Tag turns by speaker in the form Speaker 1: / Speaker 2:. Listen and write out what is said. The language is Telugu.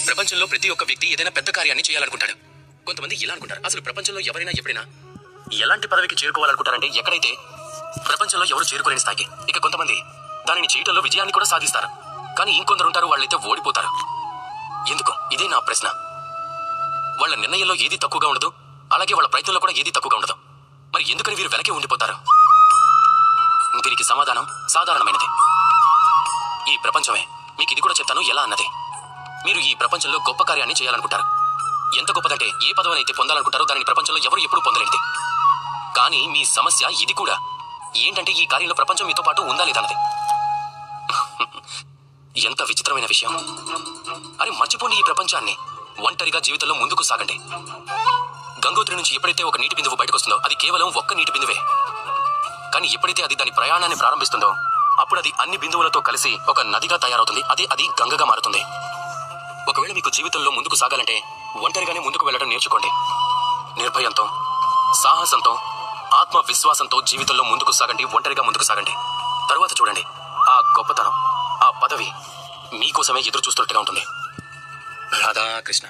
Speaker 1: ప్రపంచంలో ప్రతి ఒక్క వ్యక్తి ఏదైనా పెద్ద కార్యాన్ని చేయాలనుకుంటాడు. కొంతమంది ఇలా అనుకుంటారు, అసలు ప్రపంచంలో ఎవరైనా ఎప్పుడైనా ఎలాంటి పదవికి చేరుకోవాలనుకుంటారంటే ఎక్కడైతే ప్రపంచంలో ఎవరు చేరుకోలేని స్థాయికి. ఇక కొంతమంది దానిని చేయటంలో విజయాన్ని కూడా సాధిస్తారు. కానీ ఇంకొందరు ఉంటారు, వాళ్ళైతే ఓడిపోతారు. ఎందుకు? ఇదే నా ప్రశ్న. వాళ్ళ నిర్ణయంలో ఏది తక్కువగా ఉండదు, అలాగే వాళ్ళ ప్రయత్నంలో కూడా ఏది తక్కువగా ఉండదు. మరి ఎందుకని వీరు వెనకే ఉండిపోతారు? దీనికి సమాధానం సాధారణమైనది. ఈ ప్రపంచమే. మీకు ఇది కూడా చెప్తాను ఎలా అన్నది. మీరు ఈ ప్రపంచంలో గొప్ప కార్యాన్ని చేయాలనుకుంటారు. ఎంత గొప్పదంటే ఏ పదవినైతే పొందాలనుకుంటారో దానిని ప్రపంచంలో ఎవరు ఎప్పుడూ పొందలేనిది. కానీ మీ సమస్య ఇది కూడా. ఏంటంటే ఈ కార్యంలో ప్రపంచం మీతో పాటు ఉందా లేదన్నది. ఎంత విచిత్రమైన విషయం. అని మర్చిపోండి ఈ ప్రపంచాన్ని. ఒంటరిగా జీవితంలో ముందుకు సాగండి. గంగోత్రి నుంచి ఎప్పుడైతే ఒక నీటి బిందువు బయటకు వస్తుందో అది కేవలం ఒక్క నీటి బిందువే. కానీ ఎప్పుడైతే అది దాని ప్రయాణాన్ని ప్రారంభిస్తుందో అప్పుడు అది అన్ని బిందువులతో కలిసి ఒక నదిగా తయారవుతుంది. అది గంగగా మారుతుంది. ఒకవేళ మీకు జీవితంలో ముందుకు సాగాలంటే ఒంటరిగానే ముందుకు వెళ్ళడం నేర్చుకోండి. నిర్భయంతో, సాహసంతో, ఆత్మవిశ్వాసంతో జీవితంలో ముందుకు సాగండి. ఒంటరిగా ముందుకు సాగండి. తరువాత చూడండి, ఆ గొప్పతనం, ఆ పదవి మీకోసమే ఎదురు చూస్తున్నట్టుగా ఉంటుంది. రాధాకృష్ణ.